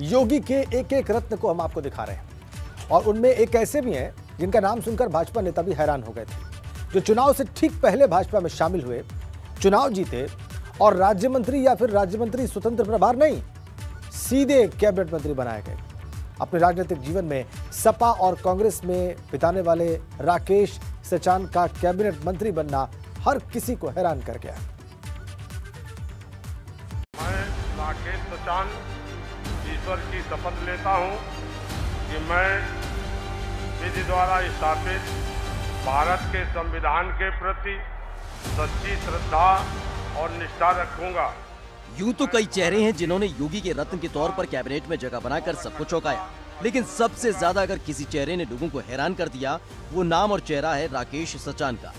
योगी के एक एक रत्न को हम आपको दिखा रहे हैं और उनमें एक ऐसे भी हैं जिनका नाम सुनकर भाजपा नेता भी हैरान हो गए थे, जो चुनाव से ठीक पहले भाजपा में शामिल हुए, चुनाव जीते और राज्य मंत्री या फिर राज्य मंत्री स्वतंत्र प्रभार नहीं, सीधे कैबिनेट मंत्री बनाए गए। अपने राजनीतिक जीवन में सपा और कांग्रेस में बिताने वाले राकेश सचान का कैबिनेट मंत्री बनना हर किसी को हैरान कर गया। मैं राकेश सचान ईश्वर की शपथ लेता हूं कि मैं विधि द्वारा स्थापित भारत के संविधान के प्रति सच्ची श्रद्धा और निष्ठा रखूंगा। यूं तो कई चेहरे हैं जिन्होंने योगी के रत्न के तौर पर कैबिनेट में जगह बनाकर सबको चौंकाया, लेकिन सबसे ज्यादा अगर किसी चेहरे ने लोगों को हैरान कर दिया, वो नाम और चेहरा है राकेश सचान का।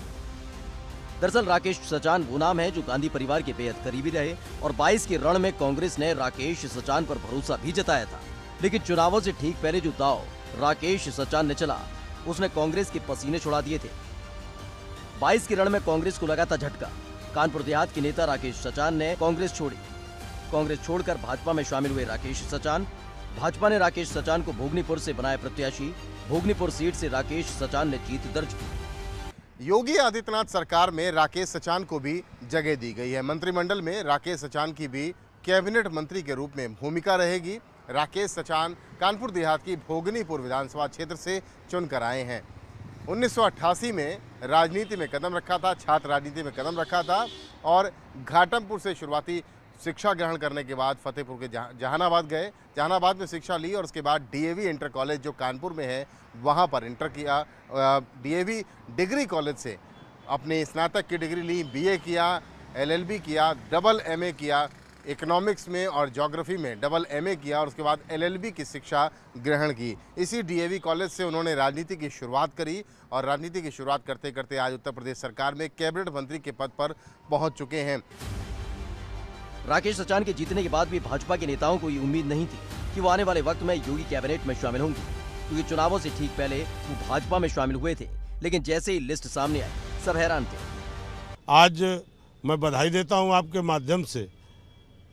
दरअसल राकेश सचान वो नाम है जो गांधी परिवार के बेहद करीबी रहे और 22 के रण में कांग्रेस ने राकेश सचान पर भरोसा भी जताया था। लेकिन चुनावों से ठीक पहले जो दांव राकेश सचान ने चला, उसने कांग्रेस के पसीने छुड़ा दिए थे। 22 के रण में कांग्रेस को लगा था झटका। कानपुर देहात के नेता राकेश सचान ने कांग्रेस छोड़ी। कांग्रेस छोड़कर भाजपा में शामिल हुए राकेश सचान। भाजपा ने राकेश सचान को भोगनीपुर से बनाया प्रत्याशी। भोगनीपुर सीट से राकेश सचान ने जीत दर्ज की। योगी आदित्यनाथ सरकार में राकेश सचान को भी जगह दी गई है। मंत्रिमंडल में राकेश सचान की भी कैबिनेट मंत्री के रूप में भूमिका रहेगी। राकेश सचान कानपुर देहात की भोगनीपुर विधानसभा क्षेत्र से चुनकर आए हैं। 1988 में राजनीति में कदम रखा था, छात्र राजनीति में कदम रखा था और घाटमपुर से शुरुआती शिक्षा ग्रहण करने के बाद फतेहपुर के जहानाबाद गए। जहानाबाद में शिक्षा ली और उसके बाद डीएवी इंटर कॉलेज जो कानपुर में है वहाँ पर इंटर किया। डीएवी डिग्री कॉलेज से अपनी स्नातक की डिग्री ली, बीए किया, एलएलबी किया, डबल एमए किया, इकोनॉमिक्स में और ज्योग्राफी में डबल एमए किया और उसके बाद एलएलबी की शिक्षा ग्रहण की। इसी डीएवी कॉलेज से उन्होंने राजनीति की शुरुआत करी और राजनीति की शुरुआत करते करते आज उत्तर प्रदेश सरकार में कैबिनेट मंत्री के पद पर पहुंच चुके हैं। राकेश सचान के जीतने के बाद भी भाजपा के नेताओं को ये उम्मीद नहीं थी कि वो आने वाले वक्त में योगी कैबिनेट में शामिल होंगे, क्योंकि चुनावों से ठीक पहले वो भाजपा में शामिल हुए थे। लेकिन जैसे ही लिस्ट सामने आई, सब हैरान थे। आज मैं बधाई देता हूं आपके माध्यम से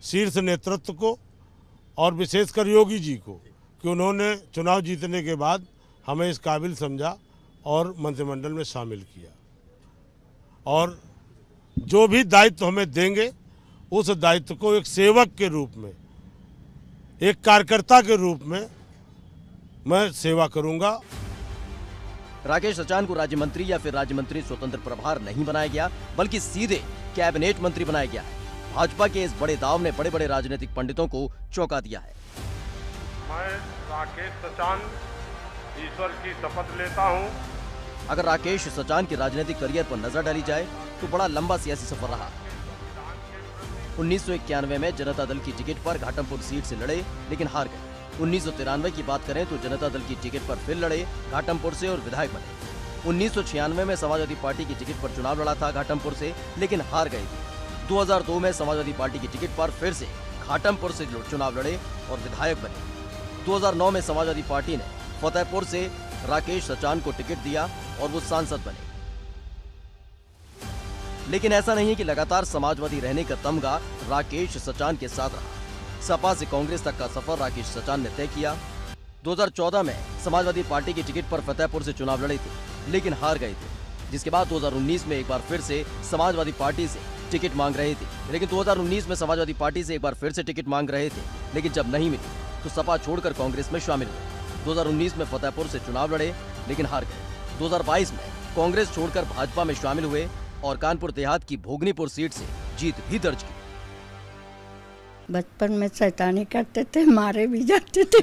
शीर्ष नेतृत्व को और विशेषकर योगी जी को कि उन्होंने चुनाव जीतने के बाद हमें इस काबिल समझा और मंत्रिमंडल में शामिल किया और जो भी दायित्व हमें देंगे उस दायित्व को एक सेवक के रूप में, एक कार्यकर्ता के रूप में मैं सेवा करूंगा। राकेश सचान को राज्य मंत्री या फिर राज्य मंत्री स्वतंत्र प्रभार नहीं बनाया गया, बल्कि सीधे कैबिनेट मंत्री बनाया गया है। भाजपा के इस बड़े दाव ने बड़े बड़े राजनीतिक पंडितों को चौंका दिया है। मैं राकेश सचान ईश्वर की शपथ लेता हूं। अगर राकेश सचान के राजनीतिक करियर पर नजर डाली जाए तो बड़ा लंबा सियासी सफर रहा। 1991 में जनता दल की टिकट पर घाटमपुर सीट से लड़े, लेकिन हार गए। 1993 की बात करें तो जनता दल की टिकट पर फिर लड़े घाटमपुर से और विधायक बने। 1996 में समाजवादी पार्टी की टिकट पर चुनाव लड़ा था घाटमपुर से, लेकिन हार गए थे। 2002 में समाजवादी पार्टी की टिकट पर फिर से घाटमपुर से चुनाव लड़े और विधायक बने। 2009 में समाजवादी पार्टी ने फतेहपुर से राकेश सचान को टिकट दिया और वो सांसद बने। लेकिन ऐसा नहीं है कि लगातार समाजवादी रहने का तमगा राकेश सचान के साथ रहा। सपा से कांग्रेस तक का सफर राकेश सचान ने तय किया। 2014 में समाजवादी पार्टी की टिकट पर फतेहपुर से चुनाव लड़े थे, लेकिन हार गए थे। जिसके बाद 2019 में एक बार फिर से समाजवादी पार्टी से टिकट मांग रहे थे, लेकिन 2019 में समाजवादी पार्टी से एक बार फिर से टिकट मांग रहे थे, लेकिन जब नहीं मिली तो सपा छोड़कर कांग्रेस में शामिल हुए। 2019 में फतेहपुर से चुनाव लड़े, लेकिन हार गए। 2022 में कांग्रेस छोड़कर भाजपा में शामिल हुए और कानपुर देहात की भोगनीपुर सीट से जीत भी दर्ज की। बचपन में शैतानी करते थे, मारे भी जाते थे,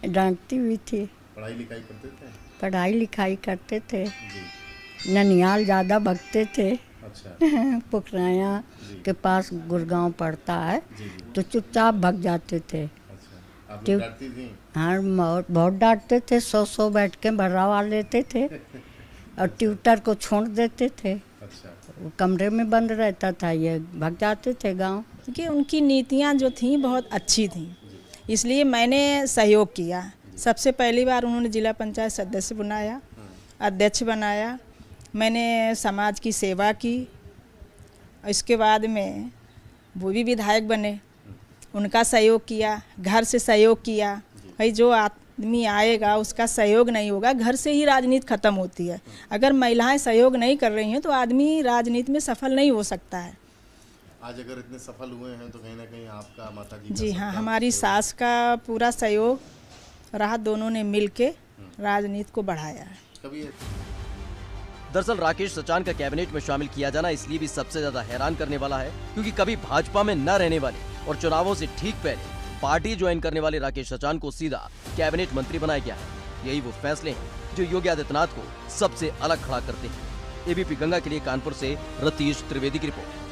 डांटती भी थी। पढ़ाई लिखाई करते थे? पढ़ाई लिखाई करते थे। ननियाल ज़्यादा भगते थे। अच्छा। पुखराया के पास गुड़गांव पड़ता है, तो चुपचाप भग जाते थे। अच्छा। आप लोग डांटती थी? हाँ, बहुत डांटते थे। 100 बैठ के भरवा लेते थे और ट्यूटर को छोड़ देते थे। अच्छा। वो कमरे में बंद रहता था, ये भाग जाते थे गांव। क्योंकि उनकी नीतियां जो थीं बहुत अच्छी थीं, इसलिए मैंने सहयोग किया। सबसे पहली बार उन्होंने जिला पंचायत सदस्य बनाया, अध्यक्ष बनाया। मैंने समाज की सेवा की। इसके बाद में वो भी विधायक बने। उनका सहयोग किया, घर से सहयोग किया। भाई जो आदमी आएगा उसका सहयोग नहीं होगा, घर से ही राजनीति खत्म होती है। अगर महिलाएं सहयोग नहीं कर रही हैं तो आदमी राजनीति में सफल नहीं हो सकता है। आज अगर इतने सफल हुए हैं तो कहीं ना कहीं आपका माताजी जी हाँ, हमारी सास का पूरा सहयोग रहा, दोनों ने मिलके राजनीति को बढ़ाया है। कभी दरअसल राकेश सचान का कैबिनेट में शामिल किया जाना इसलिए भी सबसे ज्यादा हैरान करने वाला है क्योंकि कभी भाजपा में न रहने वाले और चुनावों से ठीक पहले पार्टी ज्वाइन करने वाले राकेश सचान को सीधा कैबिनेट मंत्री बनाया गया है। यही वो फैसले हैं जो योगी आदित्यनाथ को सबसे अलग खड़ा करते हैं। एबीपी गंगा के लिए कानपुर से रतीश त्रिवेदी की रिपोर्ट।